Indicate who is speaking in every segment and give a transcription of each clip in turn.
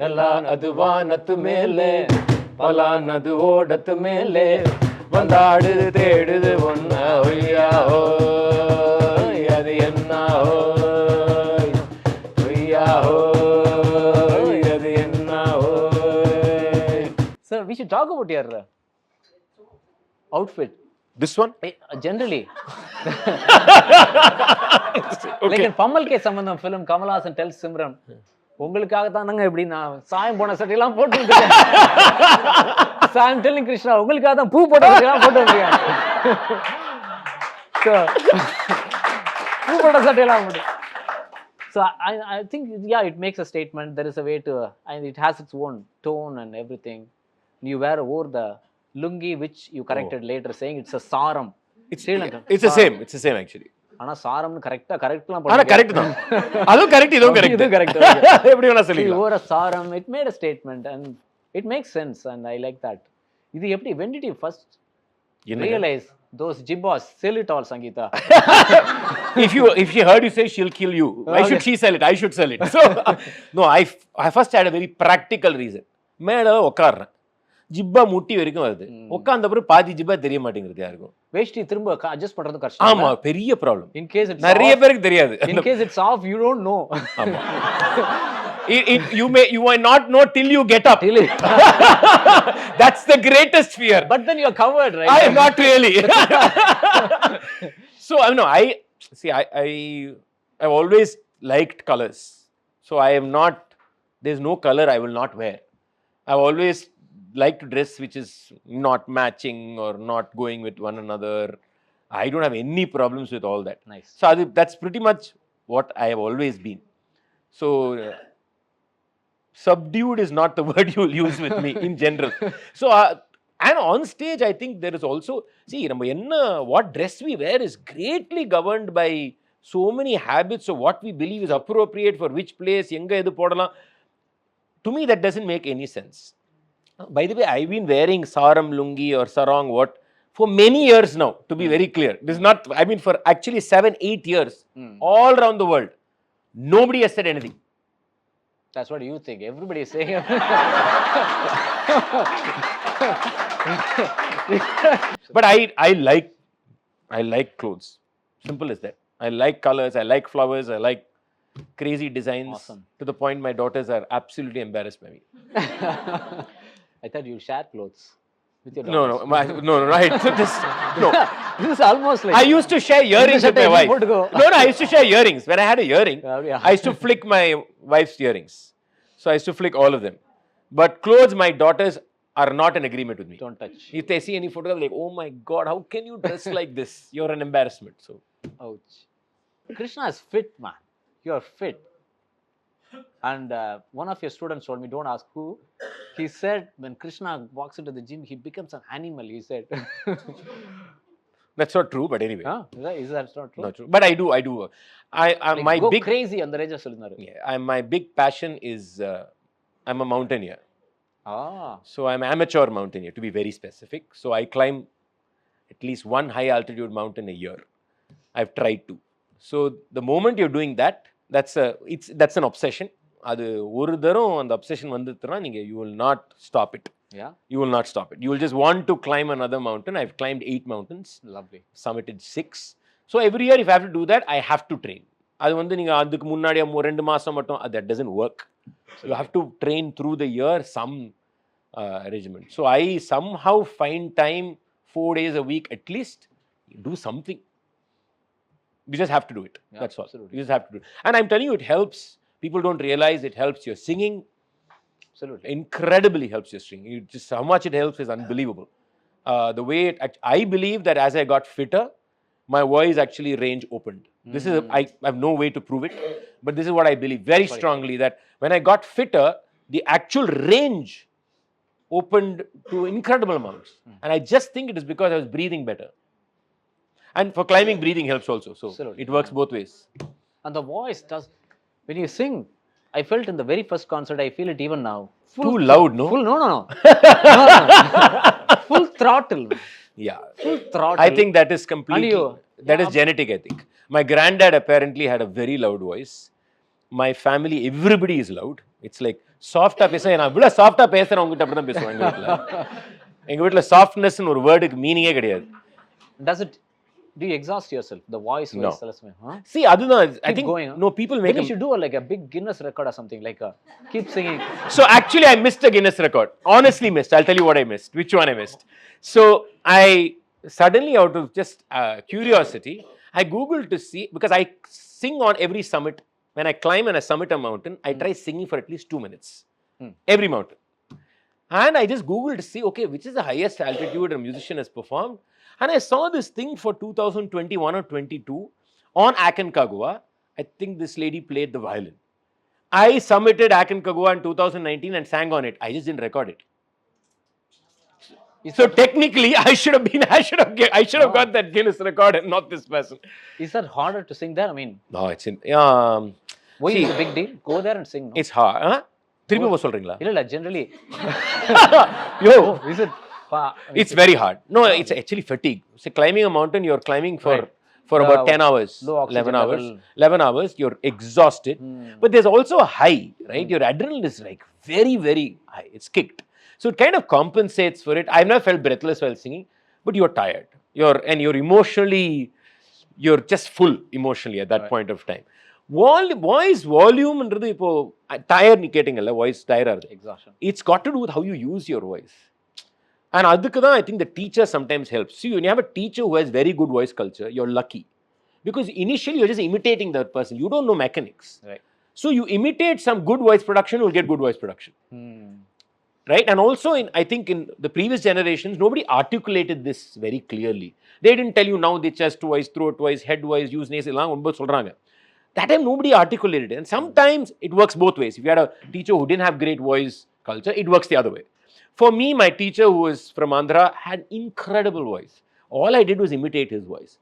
Speaker 1: அது வானத்து மேலே பலானது ஓடத்து மேலே வந்தாடுது தேடுது ஒன்ன ஒய்யா ஓய் அது என்ன ஓய் ஒய்யா ஓய் அது என்ன ஓய்.
Speaker 2: Sir, we should talk about your outfit.
Speaker 1: This one?
Speaker 2: Generally. Like in Pamal Ke Sambandham film, Kamal Haasan tells Simran, உங்களுக்காக தானங்க இப்படி நான் சாயம் போன சட்டையெல்லாம் போட்டு இருக்கேன். சாயம் telling Krishna, உங்களுக்காக தான் பூ போட்ட சட்டையெல்லாம் போட்டு இருக்கேன். பூ போட்ட சட்டையெல்லாம் போட்டு. So I think, yeah, it makes a statement. There is a way to, and it has its own tone and everything. You wore the lungi, which you corrected later, saying it's a saram.
Speaker 1: It's the same. It's the same actually.
Speaker 2: ஆனா சாரம்னு கரெக்ட்லாம்
Speaker 1: ஆனா correct தான். அதுவும் correct, இதுவும் correct.
Speaker 2: இது correct.
Speaker 1: எப்படி வேணா சொல்லிக்கலாம்.
Speaker 2: ஒரு சாரம், it made a statement and it makes sense and I like that. இது எப்படி, when did you first realize those jibbas? Sell it all, Sangeeta.
Speaker 1: If she heard you say, she'll kill you. Why should she sell it? I should sell it. So no, I first had a very practical reason. மேல உட்கார்றேன், ஜிப்பா முட்டி வரைக்கும் வருது, உட்கார்ந்த அப்புறம் பாதி ஜிப்பா தெரிய மாட்டேங்குது யாருக்கும்.
Speaker 2: வேஷ்டி திரும்ப அட்ஜஸ்ட் பண்றது கஷ்டம்.
Speaker 1: ஆமா, பெரிய ப்ராப்ளம்.
Speaker 2: In case it's
Speaker 1: நிறைய பேருக்கு தெரியாது.
Speaker 2: In case it's off, you don't know.
Speaker 1: ஆமா. You might not know till you get up. That's the greatest fear.
Speaker 2: But then you're covered, right?
Speaker 1: I am not really. So I've always liked colors. So I am not, there's no color I will not wear. I've always liked to dress which is not matching or not going with one another. I don't have any problems with all that.
Speaker 2: Nice.
Speaker 1: So that's pretty much what I have always been. So subdued is not the word you will use with me in general. So and on stage I think there is also, see, what dress we wear is greatly governed by so many habits of what we believe is appropriate for which place, enga edu podalam. To me that doesn't make any sense. By the way, I've been wearing saram lungi or sarong for many years now, to be very clear. This is not, I mean, for actually 7-8 years, all around the world. Nobody has said anything.
Speaker 2: That's what you think. Everybody is saying.
Speaker 1: But I like clothes. Simple as that. I like colors, I like flowers, I like crazy designs.
Speaker 2: Awesome.
Speaker 1: To the point my daughters are absolutely embarrassed by me.
Speaker 2: I thought you share clothes with your
Speaker 1: No,
Speaker 2: daughters.
Speaker 1: no, right. So this
Speaker 2: is almost like,
Speaker 1: I used to share earrings with my wife. No, I used to share earrings. When I had a earring, I used to flick my wife's earrings. So I used to flick all of them. But clothes, my daughters are not in agreement with me.
Speaker 2: Don't touch.
Speaker 1: If they see any photograph, like, oh my God, how can you dress like this? You're an embarrassment. So,
Speaker 2: ouch. Krishna is fit, man. You're fit. And one of your students told me, don't ask who, he said when Krishna walks into the gym, he becomes an animal, he said.
Speaker 1: That's not true, but anyway.
Speaker 2: Huh? Is that not true?
Speaker 1: Not true. But I do.
Speaker 2: Like
Speaker 1: my
Speaker 2: go
Speaker 1: big
Speaker 2: crazy on the range of Solinaru.
Speaker 1: Yeah, my big passion is I'm a mountaineer.
Speaker 2: Ah.
Speaker 1: So I'm an amateur mountaineer, to be very specific. So I climb at least one high altitude mountain a year. I've tried to. So the moment you're doing that, that's an obsession. அது ஒரு தரம் அந்த obsession வந்துதுனா நீங்க you will not stop it.
Speaker 2: Yeah.
Speaker 1: You will not stop it. You will just want to climb another mountain. I've climbed 8 mountains.
Speaker 2: Lovely.
Speaker 1: Summited 6. So every year if I have to do that, I have to train. அது வந்து நீங்க அதுக்கு முன்னாடி 2 மாசம் மட்டும் that doesn't work. You have to train through the year some regimen. So I somehow find time 4 days a week at least, do something. You just have to do it. Yeah, that's all. Absolutely. You just have to do it. And I'm telling you, it helps. People don't realize it helps your singing.
Speaker 2: Absolutely.
Speaker 1: Incredibly helps your singing. Just how much it helps is unbelievable. The way I believe that as I got fitter, my voice actually range opened. This is I have no way to prove it, but this is what I believe very strongly, that when I got fitter, the actual range opened to incredible amounts. And I just think it is because I was breathing better. And for climbing, breathing helps also. So absolutely. It works both ways.
Speaker 2: And the voice does, when you sing, I felt in the very first concert, I feel it even now.
Speaker 1: Too loud, no?
Speaker 2: Full, no. Full throttle.
Speaker 1: Yeah.
Speaker 2: Full throttle.
Speaker 1: I think that is completely, that is genetic, I think. My granddad apparently had a very loud voice. My family, everybody is loud. It's like soft-ஆ பேச நான் இவ்வளோ சாஃப்டாக பேசுகிறேன் உங்ககிட்ட அப்படி தான் பேசுவேன் எங்கள் வீட்டில் சாஃப்ட்னஸ்ன்னு ஒரு வேர்டுக்கு மீனிங்கே கிடையாது.
Speaker 2: Does it? Do you exhaust yourself? The voice.
Speaker 1: No.
Speaker 2: Huh?
Speaker 1: See, அதுதான் I
Speaker 2: Keep
Speaker 1: think
Speaker 2: going, huh?
Speaker 1: no people make
Speaker 2: Maybe you should do like a big Guinness record or something, like keep singing.
Speaker 1: So actually I missed a Guinness record. Honestly missed. I'll tell you what I missed. Which one I missed. So I suddenly, out of just curiosity, I googled to see, because I sing on every summit. When I climb and I summit a mountain, I try singing for at least 2 minutes. Every mountain. And I just googled to see, okay, which is the highest altitude a musician has performed. And I saw this thing for 2021 or 22 on Aconcagua. I think this lady played the violin. I submitted Aconcagua in 2019 and sang on it. I just didn't record it. So technically, I should have got that Guinness record and not this person.
Speaker 2: Is that harder to sing there? I mean,
Speaker 1: No, it's in.
Speaker 2: why is it a big deal? Go there and sing. No?
Speaker 1: It's hard. Huh? திருப்பி போக சொல்றீங்களா?
Speaker 2: இல்ல generally.
Speaker 1: Yo,
Speaker 2: Is it?
Speaker 1: it's very hard. No, it's actually fatigue. So climbing a mountain, you're climbing for about 10 hours,
Speaker 2: low
Speaker 1: 11 hours.
Speaker 2: level.
Speaker 1: 11 hours, you're exhausted. But there's also a high, right? Your adrenaline is like very, very high. It's kicked. So it kind of compensates for it. I've never felt breathless while singing, but you're tired. You're emotionally, you're just full emotionally at that point of time. Voice volume என்றது இப்போ tyre நீ கேட்டீங்கல்ல, voice tyre ஆகுது.
Speaker 2: Exhaustion.
Speaker 1: It's got to do with how you use your voice. And அதுக்கு தான் I think the teacher sometimes helps. See, when you have a teacher who has very good voice culture, you're lucky. Because initially you're just imitating that person. You don't know mechanics.
Speaker 2: Right.
Speaker 1: So you imitate some good voice production, you'll get good voice production. Right? And also, I think in the previous generations, nobody articulated this very clearly. They didn't tell you now the chest voice, throat voice, head voice, use nasal, எல்லாம் ரொம்ப சொல்றாங்க. That time nobody articulated it. And sometimes it works both ways. If you had a teacher who didn't have great voice culture, it works the other way. For me, my teacher who was from Andhra had incredible voice. All I did was imitate his voice.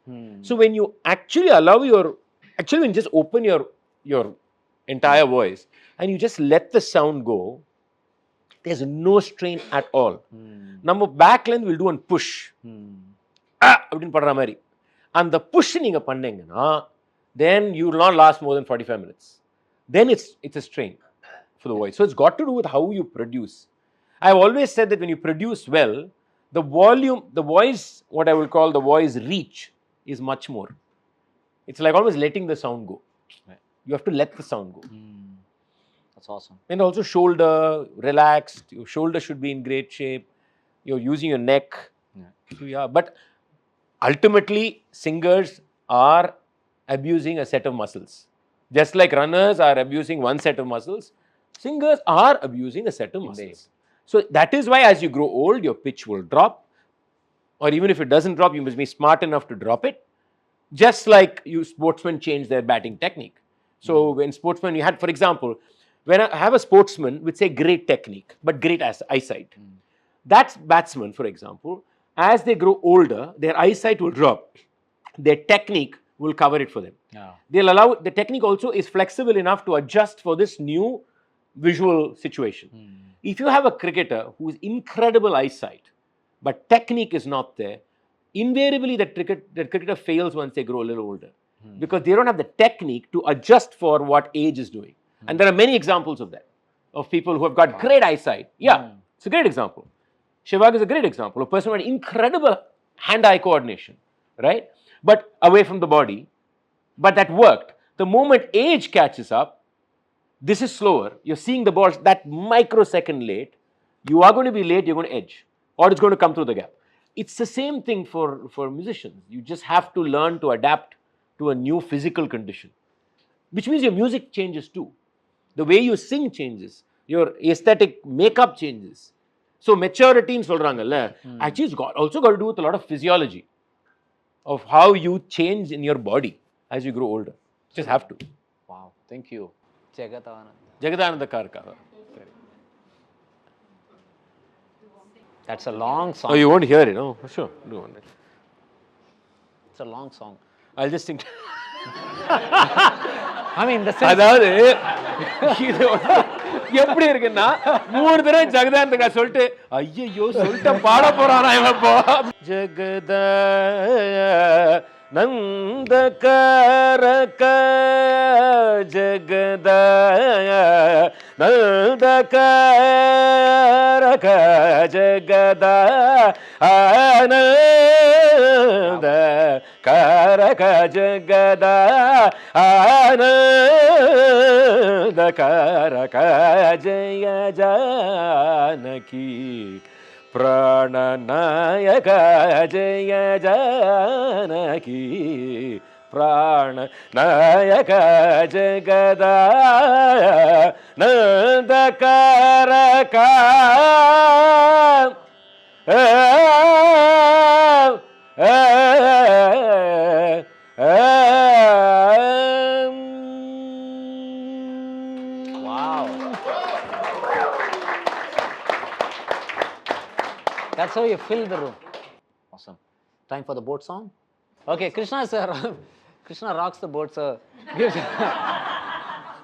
Speaker 1: So when you actually allow when you just open your entire voice and you just let the sound go, there's no strain at all. Number back length will do one push. அப்படின்னு பண்ற மாதிரி. And the push நீங்க பண்ணீங்கன்னா, then you will not last more than 45 minutes. Then it's a strain for the voice. So it's got to do with how you produce. I've always said that when you produce well, the volume, the voice, what I will call the voice reach, is much more. It's like almost letting the sound go. You have to let the sound go.
Speaker 2: That's awesome.
Speaker 1: And also shoulder, relaxed. Your shoulder should be in great shape. You're using your neck. So yeah, but ultimately, singers are abusing a set of muscles. Just like runners are abusing one set of muscles, singers are abusing a set of muscles. So that is why as you grow old, your pitch will drop. Or even if it doesn't drop, you must be smart enough to drop it. Just like you sportsmen change their batting technique. So when sportsmen, you had, for example, when I have a sportsman with say great technique, but great eyesight, that batsman, for example, as they grow older, their eyesight will drop. Their technique will cover it for them. They'll allow, the technique also is flexible enough to adjust for this new visual situation. If you have a cricketer who is incredible eyesight, but technique is not there, invariably that cricketer fails once they grow a little older. Because they don't have the technique to adjust for what age is doing. And there are many examples of that, of people who have got great eyesight. Yeah, it's a great example. Shivag is a great example, a person who had incredible hand-eye coordination, right? But away from the body, but that worked. The moment age catches up, this is slower. You're seeing the ball that microsecond late. You are going to be late, you're going to edge, or it's going to come through the gap. It's the same thing for musicians. You just have to learn to adapt to a new physical condition, which means your music changes too. The way you sing changes. Your aesthetic makeup changes. So maturity in சொல்றாங்கல்ல, actually it's also got to do with a lot of physiology of how you change in your body as you grow older. Just have to.
Speaker 2: Wow, thank you.
Speaker 1: Jagadananda Karkava.
Speaker 2: That's a long song.
Speaker 1: Oh, you won't hear it, no? Sure, do one.
Speaker 2: It's a long song.
Speaker 1: I'll just think.
Speaker 2: I mean, the sense.
Speaker 1: அதாவது இது எப்படி இருக்குன்னா, 3 தடவை ஜெகதானந்தகா சொல்லிட்டு ஐயோ சொல்லிட்டு பாட போறானா இவன் இப்போ. ஜெகதானந்தகரக ஜெகதானந்தகரக ನಂದಕಾರಕ ಜಗದ ಆನಂದ ಕಾರಕ ಜಗದ ಆನಂದ ಕಾರಕ ಜಯ ಜಾನಕಿ ಪ್ರಾಣನಾಯಕ ಜಯ ಜಾನಕಿ ಪ್ರಾಣ ನಾಯಕ ಜಗದ ನಂದಕಾರಕ
Speaker 2: Wow. That's how you fill the room. Awesome. Time for the boat song. Okay, Krishna sir. Krishna rocks the boat, sir.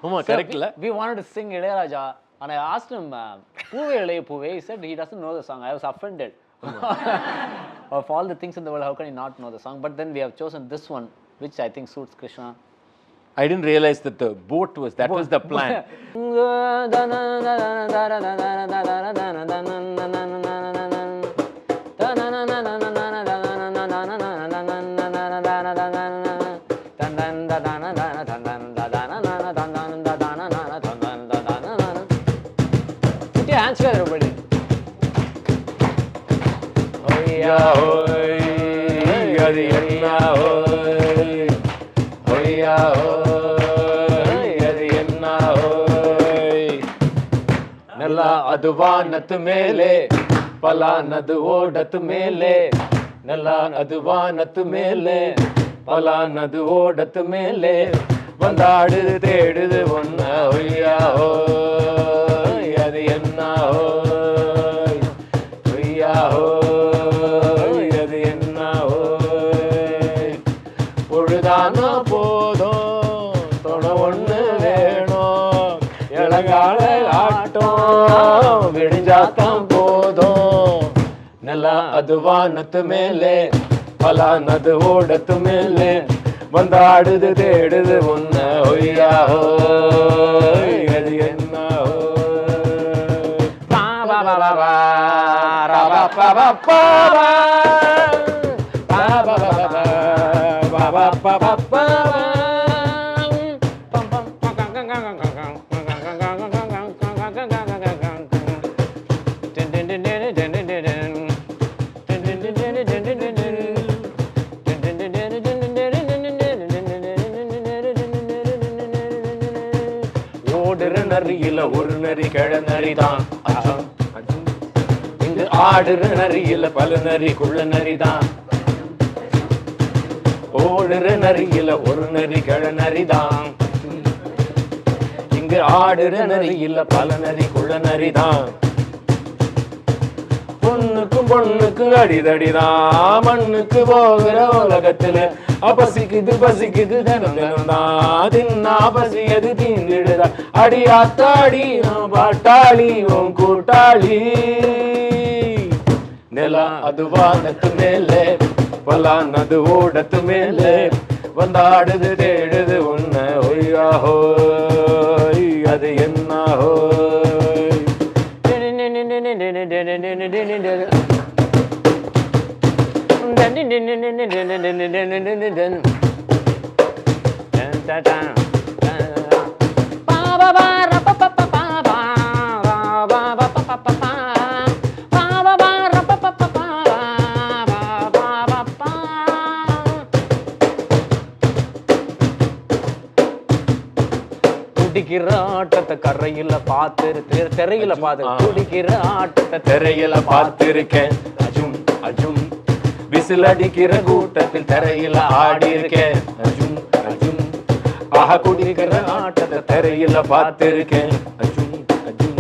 Speaker 1: correct.
Speaker 2: We wanted to sing Ilayaraja, and I asked him, Puve Ilaya Puve. He said he doesn't know the song. I was offended. Of all the things in the world, how can he not know the song? But then we have chosen this one, which I think suits Krishna.
Speaker 1: I didn't realize that the boat was, that was the plan.
Speaker 2: Put your hands together, everybody.
Speaker 1: ನೆಲ ಅದು ವಾನದ ಮೇಲೆ ಪಲಾನದು ಓಡತ್ ಮೇಲೆ ನೆಲ ಅದು ವಾನದ ಮೇಲೆ பலானது ஓடத்து மேலே வந்தாடுது தேடுது ஒன்ன ஒய்யா ஹோய் அது என்ன ஹோய் ஒய்யா ஹோய் அது என்ன ஹோய் பொழுதானா போதும் தொட ஒண்ணு வேணும் இளங்கால ஆட்டம் விடிஞ்சாத்தான் போதும் நல்லா அது வானத்து மேலே பலானது ஓடத்து மேலே வந்தாடுது தேடுது ஒன்ன ஒய்யா ஹோய் அது என்ன நரியில ஒரு நரி கிழ நரிதான் இங்கு ஆடுற நரியில பல நரி குள்ள நரிதான் ஓடுற நரியில ஒரு நரி கிழ நரிதான் இங்கு ஆடுற நரியில பல நரி குள்ள நரிதான் பொண்ணுக்கும் பொண்ணுக்கும் அடிதடிதான் மண்ணுக்கு போகிற உலகத்துல பசிக்குது பசிக்குது தினம் தினம்தான் தின்னா பசியது தீந்துடுதா அடியாத்தாடி நான் பாட்டாளி உன் கூட்டாளி நில அது வானத்து மேலே பலானது ஓடத்து மேலே வந்தாடுது தேடுது உன்ன ஒய்யா ஹோய் அது என்ன ஹோய்
Speaker 2: குடிக்கிற ஆட்டத்தை கரையில பார்த்து திரையில பார்த்து குடிக்கிற ஆட்டத்தை
Speaker 1: திரையில பார்த்திருக்கேன் அஜும் அஜும் விசில் அடிக்கிற கூட்டத்தில் திரையில ஆடி இருக்கேன் அஜும் அஜும் ஆஹா குடிக்கிற ஆட்டத்தை திரையில பார்த்திருக்கேன் அஜும் அஜும்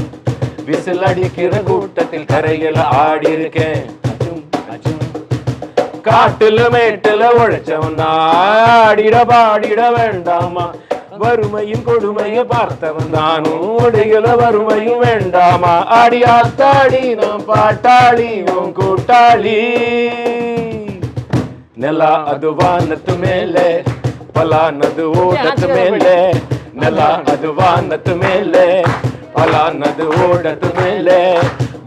Speaker 1: விசில் அடிக்கிற கூட்டத்தில் திரையில ஆடி இருக்கேன் அஜும் அஜும் காட்டுல மேட்டுல உழைச்சவன் ஆடிட பாடிட வேண்டாமா வறுமையும் கொடுமையை பார்த்தவன் தானும் ஒடிகள வறுமையும் வேண்டாமா அடியாத்தாடி நாம் பாட்டாளி உன் கூட்டாளி ನೆಲ ಅದು ವಾನತ್ತು ಮೇಲೆ ಪಲಾನದು ಓಡತ್ತು ಮೇಲೆ ನೆಲ ಅದು ವಾನತ್ತು ಮೇಲೆ பலானது ஓடத்து மேலே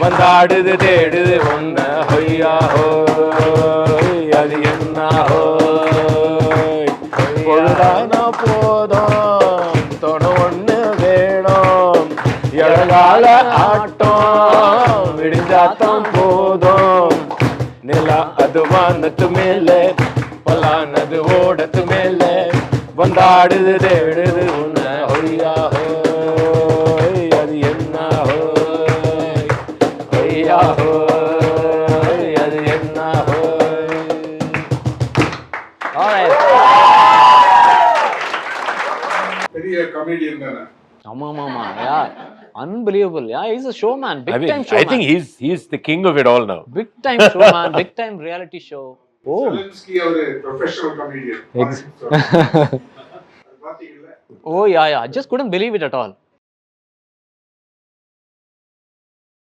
Speaker 1: வந்தாடுது தேடுது ஒன்ன ஹொய்யா ஹோய் அது என்ன ஹோய் பொழுதானா போதும் தொண ஒண்ணு வேணும் எழகால ஆட்டம் விடிஞ்சாத்தான் போதும் நிலா அது வானத்து மேலே பலானது ஓடத்து மேலே வந்தாடுது தேடுது உன்ன ஹொய்யா ஹோய் அது என்ன ஹோய் ஹொய்யா ஹோய் அது என்ன ஹோய்.
Speaker 2: Alright.
Speaker 3: பெரிய கமெடியன் தானே.
Speaker 2: ஆமா. Yeah. Unbelievable. Yeah, he's a showman. Big time showman.
Speaker 1: I think he's the king of it all now.
Speaker 2: Big time showman. Big time reality show. Oh.
Speaker 3: Zelensky ஒரு ப்ரொஃபஷனல் கமெடியன். பாத்தீங்களா?
Speaker 2: Oh yeah. I just couldn't believe it at all.